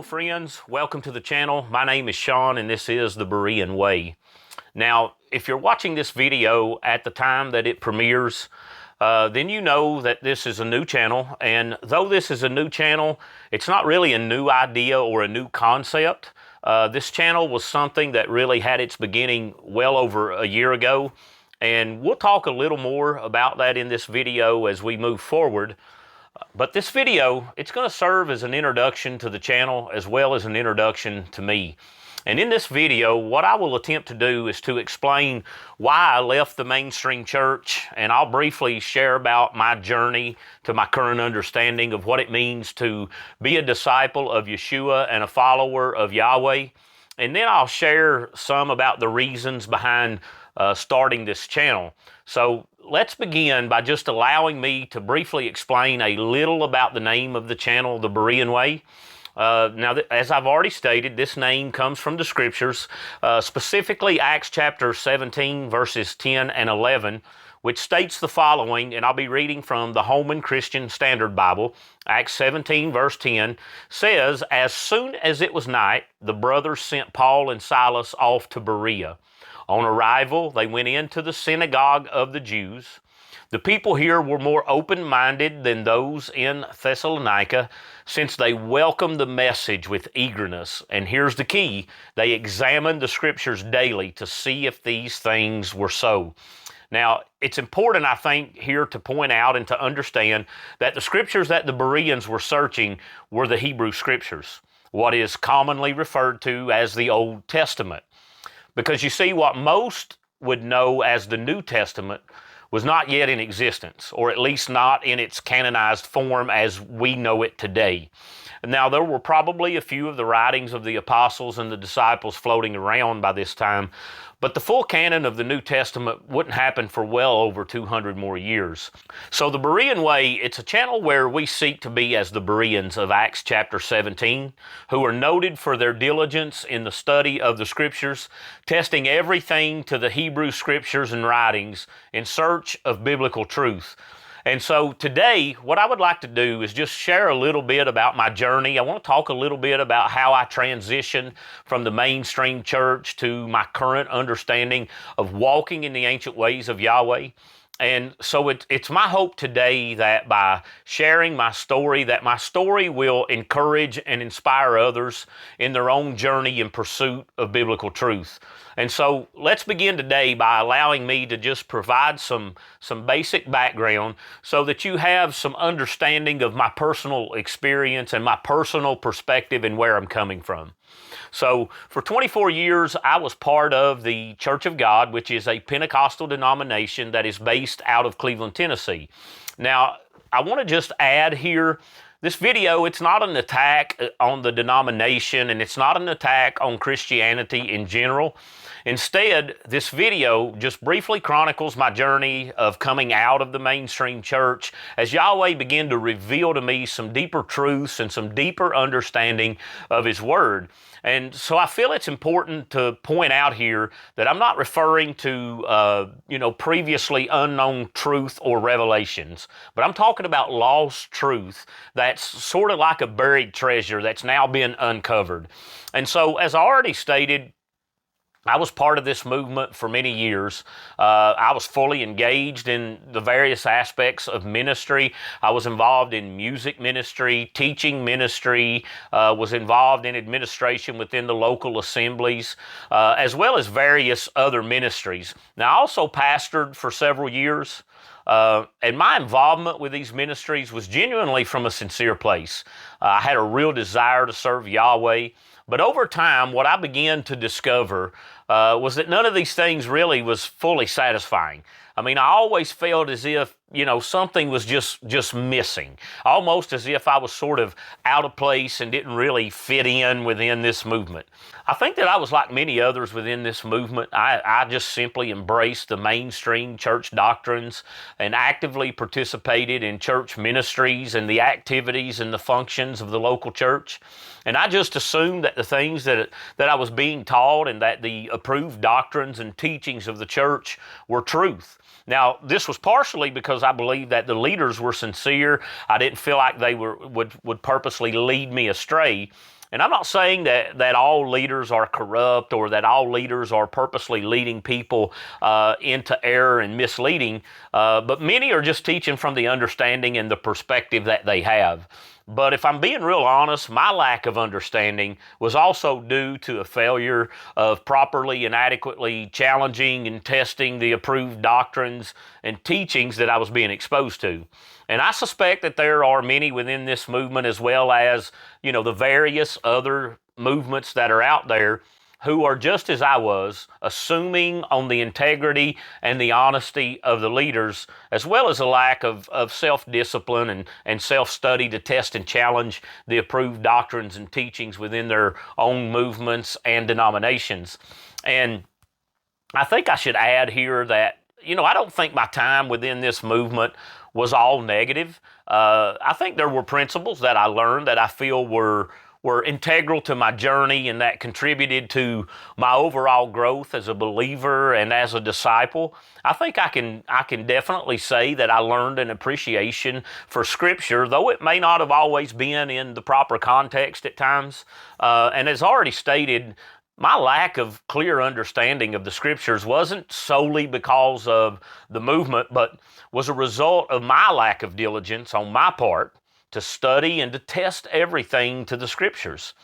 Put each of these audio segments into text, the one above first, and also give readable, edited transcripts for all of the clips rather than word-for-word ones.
Hello friends, welcome to the channel. My name is Sean and this is the Berean Way. Now, if you're watching this video at the time that it premieres, then you know that this is a new channel, and though this is a new channel, it's not really a new idea or a new concept. This channel was something that really had its beginning well over a year ago, and we'll talk a little more about that in this video as we move forward. But this video, it's going to serve as an introduction to the channel as well as an introduction to me. And in this video, what I will attempt to do is to explain why I left the mainstream church, and I'll briefly share about my journey to my current understanding of what it means to be a disciple of Yeshua and a follower of Yahweh. And then I'll share some about the reasons behind starting this channel. So let's begin by just allowing me to briefly explain a little about the name of the channel, the Berean Way. Now, as I've already stated, this name comes from the scriptures, specifically Acts chapter 17, verses 10 and 11, which states the following, and I'll be reading from the Holman Christian Standard Bible. Acts 17, verse 10 says, "As soon as it was night, the brothers sent Paul and Silas off to Berea. On arrival, they went into the synagogue of the Jews. The people here were more open-minded than those in Thessalonica, since they welcomed the message with eagerness." And here's the key: they examined the scriptures daily to see if these things were so. Now, it's important, I think, here to point out and to understand that the scriptures that the Bereans were searching were the Hebrew scriptures, what is commonly referred to as the Old Testament. Because you see, what most would know as the New Testament was not yet in existence, or at least not in its canonized form as we know it today. Now, there were probably a few of the writings of the apostles and the disciples floating around by this time, but the full canon of the New Testament wouldn't happen for well over 200 more years. So the Berean Way, it's a channel where we seek to be as the Bereans of Acts chapter 17, who are noted for their diligence in the study of the scriptures, testing everything to the Hebrew scriptures and writings in search of biblical truth. And so today, what I would like to do is just share a little bit about my journey. I want to talk a little bit about how I transitioned from the mainstream church to my current understanding of walking in the ancient ways of Yahweh. And so it's my hope today that by sharing my story, that my story will encourage and inspire others in their own journey in pursuit of biblical truth. And so let's begin today by allowing me to just provide some basic background so that you have some understanding of my personal experience and my personal perspective and where I'm coming from. So for 24 years, I was part of the Church of God, which is a Pentecostal denomination that is based out of Cleveland, Tennessee. Now, I want to just add here, this video, it's not an attack on the denomination, and it's not an attack on Christianity in general. Instead, this video just briefly chronicles my journey of coming out of the mainstream church as Yahweh began to reveal to me some deeper truths and some deeper understanding of His Word. And so I feel it's important to point out here that I'm not referring to, previously unknown truth or revelations, but I'm talking about lost truth that's sort of like a buried treasure that's now been uncovered. And so, as I already stated, I was part of this movement for many years. I was fully engaged in the various aspects of ministry. I was involved in music ministry, teaching ministry, was involved in administration within the local assemblies, as well as various other ministries. Now, I also pastored for several years. And my involvement with these ministries was genuinely from a sincere place. I had a real desire to serve Yahweh. But over time, what I began to discover was that none of these things really was fully satisfying. I mean, I always felt as if, something was just missing, almost as if I was sort of out of place and didn't really fit in within this movement. I think that I was like many others within this movement. I just simply embraced the mainstream church doctrines and actively participated in church ministries and the activities and the functions of the local church. And I just assumed that the things that I was being taught and that the approved doctrines and teachings of the church were truth. Now, this was partially because I believed that the leaders were sincere. I didn't feel like they would purposely lead me astray. And I'm not saying that all leaders are corrupt or that all leaders are purposely leading people into error and misleading, but many are just teaching from the understanding and the perspective that they have. But if I'm being real honest, my lack of understanding was also due to a failure of properly and adequately challenging and testing the approved doctrines and teachings that I was being exposed to. And I suspect that there are many within this movement, as well as, the various other movements that are out there, who are just as I was, assuming on the integrity and the honesty of the leaders, as well as a lack of self-discipline and self-study to test and challenge the approved doctrines and teachings within their own movements and denominations. And I think I should add here that, I don't think my time within this movement was all negative. I think there were principles that I learned that I feel were integral to my journey and that contributed to my overall growth as a believer and as a disciple. I think I can definitely say that I learned an appreciation for Scripture, though it may not have always been in the proper context at times. And as already stated, my lack of clear understanding of the Scriptures wasn't solely because of the movement, but was a result of my lack of diligence on my part to study and to test everything to the Scriptures.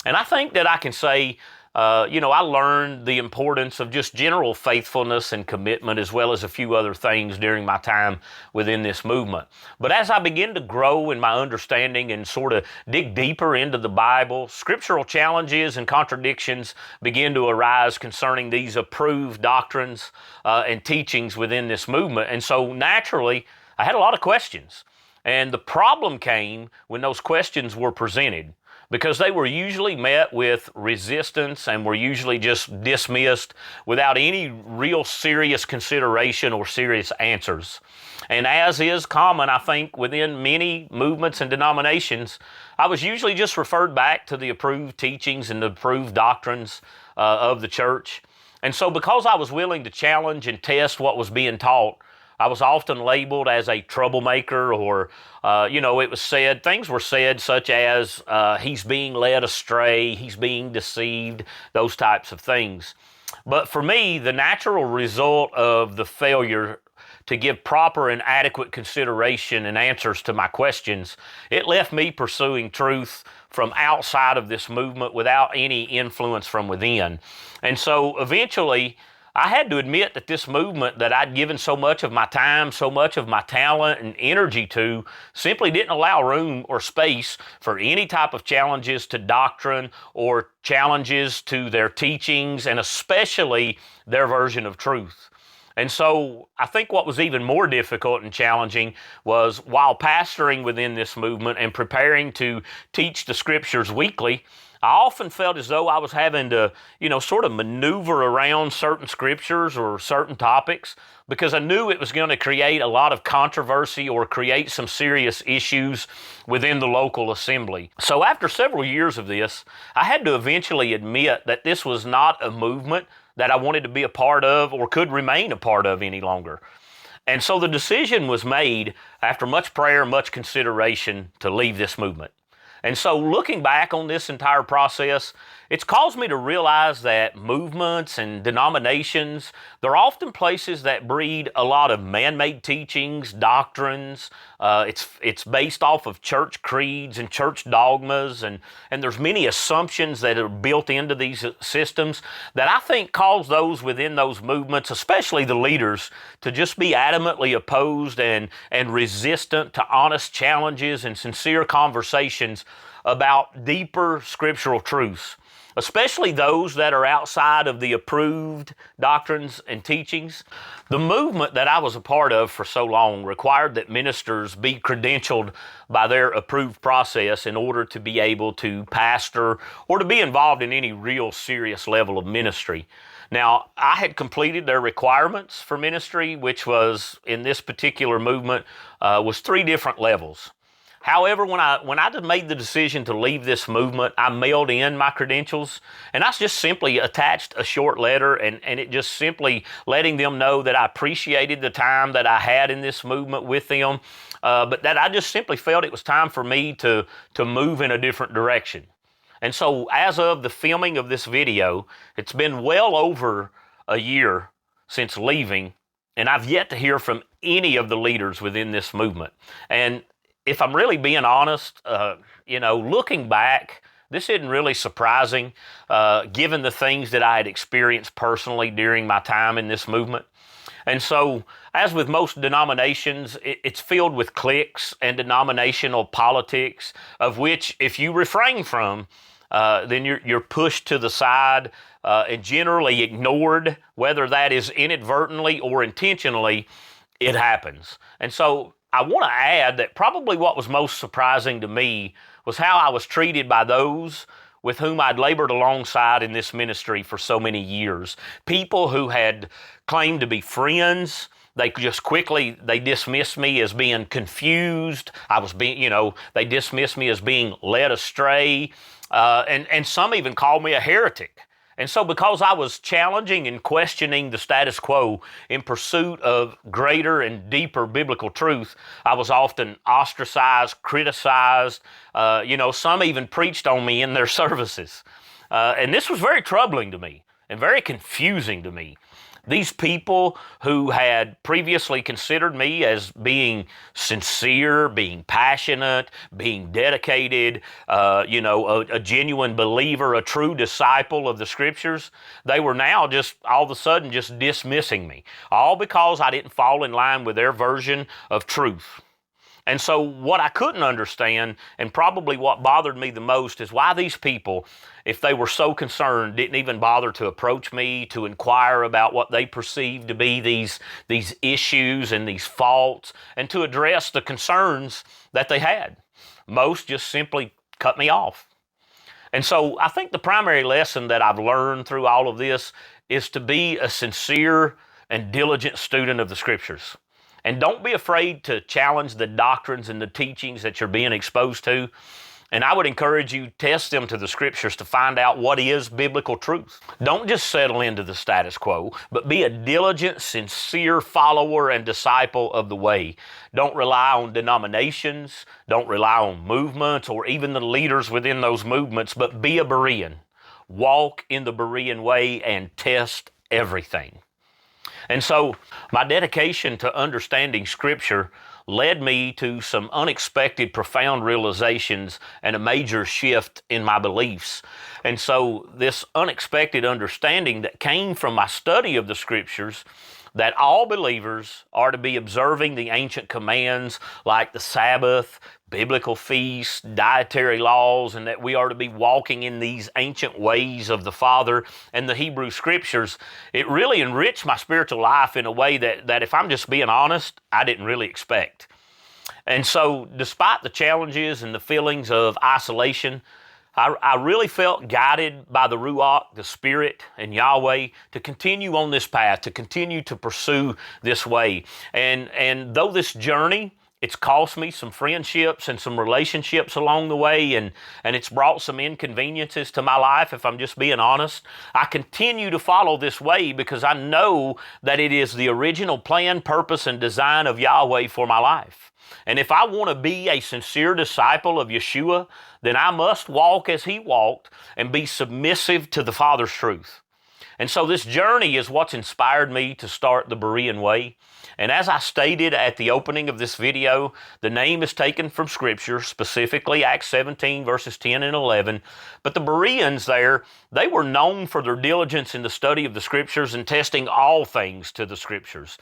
And I think that I can say, I learned the importance of just general faithfulness and commitment, as well as a few other things during my time within this movement. But as I begin to grow in my understanding and sort of dig deeper into the Bible, scriptural challenges and contradictions begin to arise concerning these approved doctrines and teachings within this movement. And so naturally, I had a lot of questions. And the problem came when those questions were presented, because they were usually met with resistance and were usually just dismissed without any real serious consideration or serious answers. And as is common, I think, within many movements and denominations, I was usually just referred back to the approved teachings and the approved doctrines of the church. And so because I was willing to challenge and test what was being taught, I was often labeled as a troublemaker, or, things were said such as, he's being led astray, he's being deceived, those types of things. But for me, the natural result of the failure to give proper and adequate consideration and answers to my questions, it left me pursuing truth from outside of this movement without any influence from within. And so eventually, I had to admit that this movement that I'd given so much of my time, so much of my talent and energy to, simply didn't allow room or space for any type of challenges to doctrine or challenges to their teachings, and especially their version of truth. And so I think what was even more difficult and challenging was, while pastoring within this movement and preparing to teach the Scriptures weekly, I often felt as though I was having to, sort of maneuver around certain scriptures or certain topics, because I knew it was going to create a lot of controversy or create some serious issues within the local assembly. So after several years of this, I had to eventually admit that this was not a movement that I wanted to be a part of or could remain a part of any longer. And so the decision was made, after much prayer, much consideration, to leave this movement. And so looking back on this entire process, it's caused me to realize that movements and denominations, they're often places that breed a lot of man-made teachings, doctrines. It's based off of church creeds and church dogmas, and there's many assumptions that are built into these systems that I think cause those within those movements, especially the leaders, to just be adamantly opposed and resistant to honest challenges and sincere conversations about deeper scriptural truths, especially those that are outside of the approved doctrines and teachings. The movement that I was a part of for so long required that ministers be credentialed by their approved process in order to be able to pastor or to be involved in any real serious level of ministry. Now, I had completed their requirements for ministry, which was, in this particular movement, was 3 different levels. However, when I made the decision to leave this movement, I mailed in my credentials, and I just simply attached a short letter, and it just simply letting them know that I appreciated the time that I had in this movement with them, but that I just simply felt it was time for me to move in a different direction. And so as of the filming of this video, it's been well over a year since leaving, and I've yet to hear from any of the leaders within this movement. And if I'm really being honest, looking back, this isn't really surprising, given the things that I had experienced personally during my time in this movement. And so, as with most denominations, it's filled with cliques and denominational politics, of which if you refrain from, then you're pushed to the side and generally ignored, whether that is inadvertently or intentionally, it happens. And so I want to add that probably what was most surprising to me was how I was treated by those with whom I'd labored alongside in this ministry for so many years. People who had claimed to be friends, they dismissed me as being confused. They dismissed me as being led astray. And some even called me a heretic. And so because I was challenging and questioning the status quo in pursuit of greater and deeper biblical truth, I was often ostracized, criticized. Some even preached on me in their services. And this was very troubling to me and very confusing to me. These people who had previously considered me as being sincere, being passionate, being dedicated, a genuine believer, a true disciple of the Scriptures, they were now just all of a sudden just dismissing me, all because I didn't fall in line with their version of truth. And so what I couldn't understand, and probably what bothered me the most, is why these people, if they were so concerned, didn't even bother to approach me to inquire about what they perceived to be these issues and these faults, and to address the concerns that they had. Most just simply cut me off. And so I think the primary lesson that I've learned through all of this is to be a sincere and diligent student of the Scriptures. And don't be afraid to challenge the doctrines and the teachings that you're being exposed to. And I would encourage you, test them to the Scriptures to find out what is biblical truth. Don't just settle into the status quo, but be a diligent, sincere follower and disciple of the way. Don't rely on denominations, don't rely on movements or even the leaders within those movements, but be a Berean. Walk in the Berean way and test everything. And so my dedication to understanding Scripture led me to some unexpected, profound realizations and a major shift in my beliefs. And so this unexpected understanding that came from my study of the Scriptures, that all believers are to be observing the ancient commands like the Sabbath, biblical feasts, dietary laws, and that we are to be walking in these ancient ways of the Father and the Hebrew Scriptures, it really enriched my spiritual life in a way that if I'm just being honest, I didn't really expect. And so despite the challenges and the feelings of isolation, I really felt guided by the Ruach, the Spirit, and Yahweh to continue on this path, to continue to pursue this way. And though this journey, it's cost me some friendships and some relationships along the way, and it's brought some inconveniences to my life, if I'm just being honest, I continue to follow this way because I know that it is the original plan, purpose, and design of Yahweh for my life. And if I want to be a sincere disciple of Yeshua, then I must walk as He walked and be submissive to the Father's truth. And so this journey is what's inspired me to start the Berean Way. And as I stated at the opening of this video, the name is taken from Scripture, specifically Acts 17, verses 10 and 11. But the Bereans there, they were known for their diligence in the study of the Scriptures and testing all things to the Scriptures.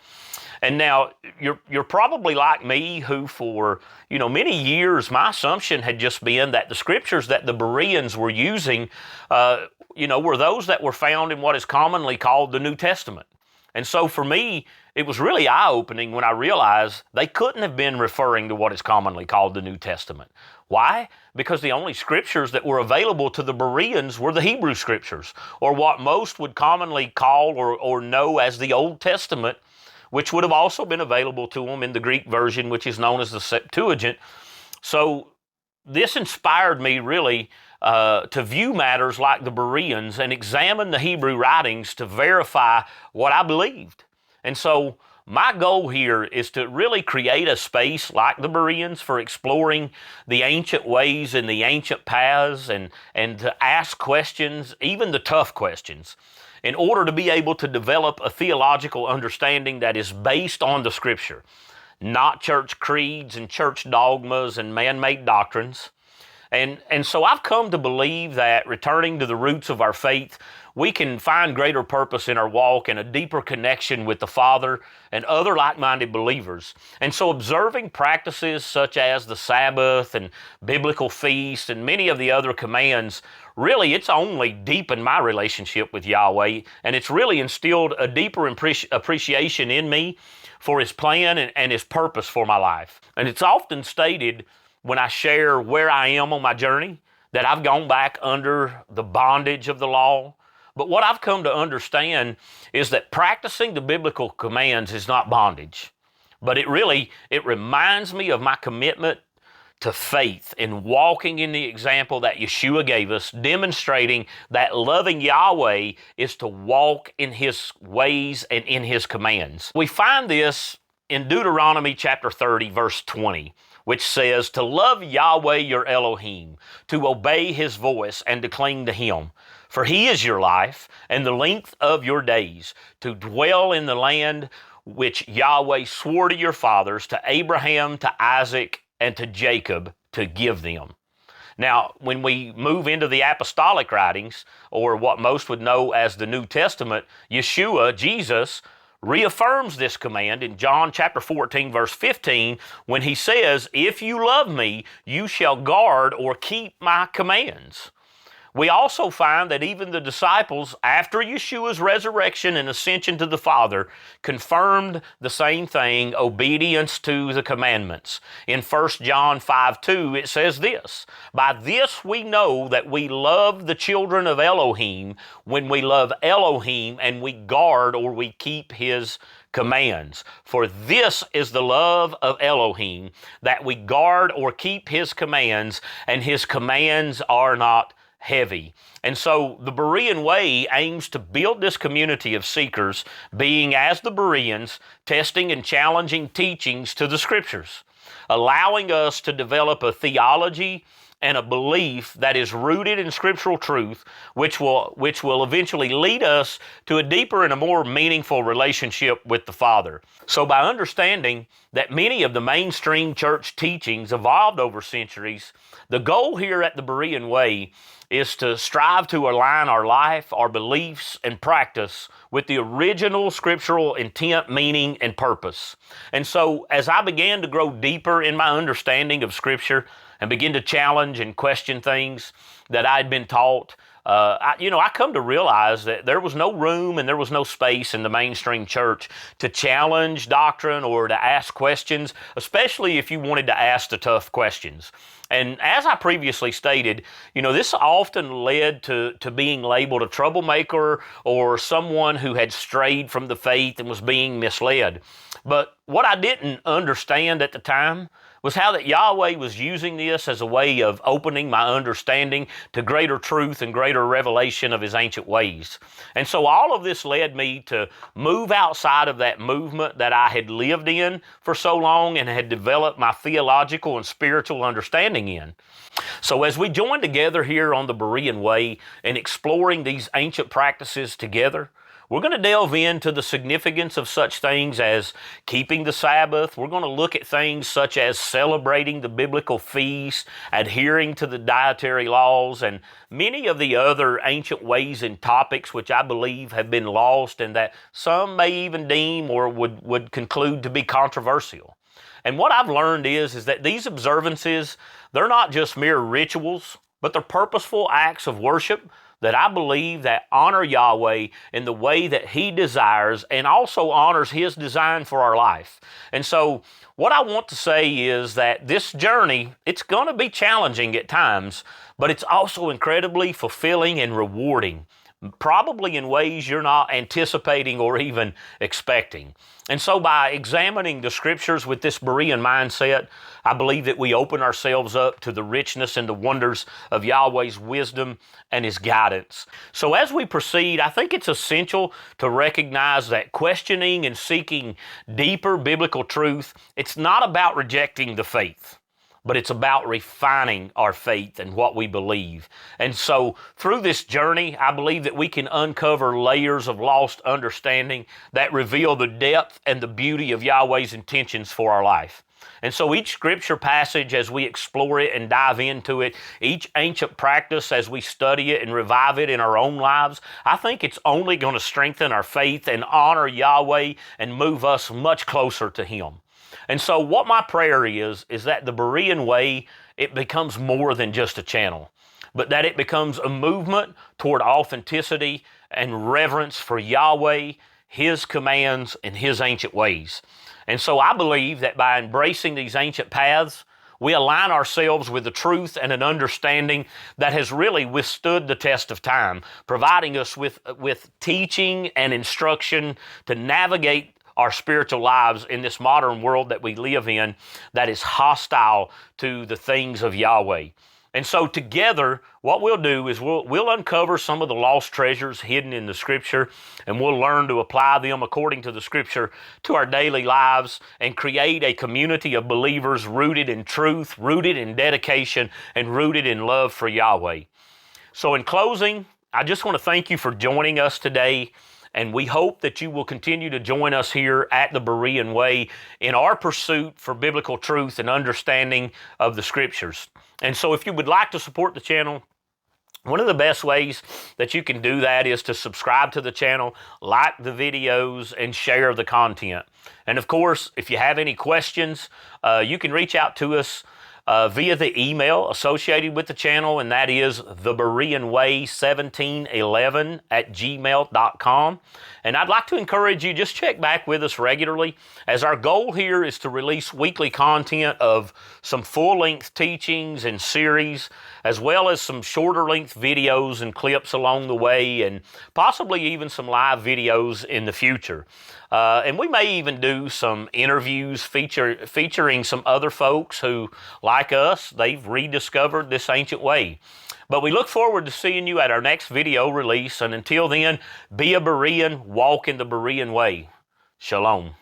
And now, you're probably like me, who for many years, my assumption had just been that the Scriptures that the Bereans were using, were those that were found in what is commonly called the New Testament. And so for me, it was really eye-opening when I realized they couldn't have been referring to what is commonly called the New Testament. Why? Because the only Scriptures that were available to the Bereans were the Hebrew Scriptures, or what most would commonly call or know as the Old Testament, which would have also been available to them in the Greek version, which is known as the Septuagint. So this inspired me really to view matters like the Bereans and examine the Hebrew writings to verify what I believed. And so my goal here is to really create a space like the Bereans for exploring the ancient ways and the ancient paths and to ask questions, even the tough questions, in order to be able to develop a theological understanding that is based on the Scripture, not church creeds and church dogmas and man-made doctrines. And so I've come to believe that returning to the roots of our faith, we can find greater purpose in our walk and a deeper connection with the Father and other like-minded believers. And so observing practices such as the Sabbath and biblical feasts and many of the other commands, really it's only deepened my relationship with Yahweh, and it's really instilled a deeper appreciation in me for His plan and His purpose for my life. And it's often stated when I share where I am on my journey, that I've gone back under the bondage of the law. But what I've come to understand is that practicing the biblical commands is not bondage, but it reminds me of my commitment to faith in walking in the example that Yeshua gave us, demonstrating that loving Yahweh is to walk in His ways and in His commands. We find this in Deuteronomy chapter 30, verse 20. Which says, to love Yahweh your Elohim, to obey His voice and to cling to Him. For He is your life and the length of your days, to dwell in the land which Yahweh swore to your fathers, to Abraham, to Isaac, and to Jacob, to give them. Now, when we move into the apostolic writings, or what most would know as the New Testament, Yeshua, Jesus, reaffirms this command in John chapter 14, verse 15, when He says, if you love me, you shall guard or keep my commands. We also find that even the disciples, after Yeshua's resurrection and ascension to the Father, confirmed the same thing, obedience to the commandments. In 1 John 5:2, it says this, by this we know that we love the children of Elohim when we love Elohim and we guard or we keep His commands. For this is the love of Elohim, that we guard or keep His commands, and His commands are not heavy. And so the Berean Way aims to build this community of seekers, being as the Bereans, testing and challenging teachings to the Scriptures, allowing us to develop a theology and a belief that is rooted in scriptural truth, which will eventually lead us to a deeper and a more meaningful relationship with the Father. So by understanding that many of the mainstream church teachings evolved over centuries, the goal here at the Berean Way is to strive to align our life, our beliefs, and practice with the original scriptural intent, meaning, and purpose. And so as I began to grow deeper in my understanding of Scripture and begin to challenge and question things that I'd been taught, I come to realize that there was no room and there was no space in the mainstream church to challenge doctrine or to ask questions, especially if you wanted to ask the tough questions. And as I previously stated, this often led to being labeled a troublemaker or someone who had strayed from the faith and was being misled. But what I didn't understand at the time was how that Yahweh was using this as a way of opening my understanding to greater truth and greater revelation of His ancient ways. And so all of this led me to move outside of that movement that I had lived in for so long and had developed my theological and spiritual understanding in. So as we join together here on the Berean Way and exploring these ancient practices together, we're going to delve into the significance of such things as keeping the Sabbath. We're going to look at things such as celebrating the biblical feasts, adhering to the dietary laws, and many of the other ancient ways and topics which I believe have been lost and that some may even deem or would conclude to be controversial. And what I've learned is that these observances, they're not just mere rituals, but they're purposeful acts of worship that I believe that honor Yahweh in the way that He desires and also honors His design for our life. And so what I want to say is that this journey, it's going to be challenging at times, but it's also incredibly fulfilling and rewarding. probably in ways you're not anticipating or even expecting. And so by examining the scriptures with this Berean mindset, I believe that we open ourselves up to the richness and the wonders of Yahweh's wisdom and His guidance. So as we proceed, I think it's essential to recognize that questioning and seeking deeper biblical truth, it's not about rejecting the faith, but it's about refining our faith and what we believe. And so through this journey, I believe that we can uncover layers of lost understanding that reveal the depth and the beauty of Yahweh's intentions for our life. And so each scripture passage, as we explore it and dive into it, each ancient practice as we study it and revive it in our own lives, I think it's only going to strengthen our faith and honor Yahweh and move us much closer to Him. And so what my prayer is that the Berean Way, it becomes more than just a channel, but that it becomes a movement toward authenticity and reverence for Yahweh, His commands, and His ancient ways. And so I believe that by embracing these ancient paths, we align ourselves with the truth and an understanding that has really withstood the test of time, providing us with teaching and instruction to navigate our spiritual lives in this modern world that we live in that is hostile to the things of Yahweh. And so together, what we'll do is we'll uncover some of the lost treasures hidden in the Scripture, and we'll learn to apply them according to the Scripture to our daily lives and create a community of believers rooted in truth, rooted in dedication, and rooted in love for Yahweh. So in closing, I just want to thank you for joining us today. And we hope that you will continue to join us here at the Berean Way in our pursuit for biblical truth and understanding of the Scriptures. And so if you would like to support the channel, one of the best ways that you can do that is to subscribe to the channel, like the videos, and share the content. And of course, if you have any questions, you can reach out to us via the email associated with the channel, and that is thebereanway1711@gmail.com. And I'd like to encourage you, just check back with us regularly, as our goal here is to release weekly content of some full-length teachings and series, as well as some shorter-length videos and clips along the way, and possibly even some live videos in the future. And we may even do some interviews featuring some other folks who, like us, they've rediscovered this ancient way. But we look forward to seeing you at our next video release. And until then, be a Berean, walk in the Berean way. Shalom.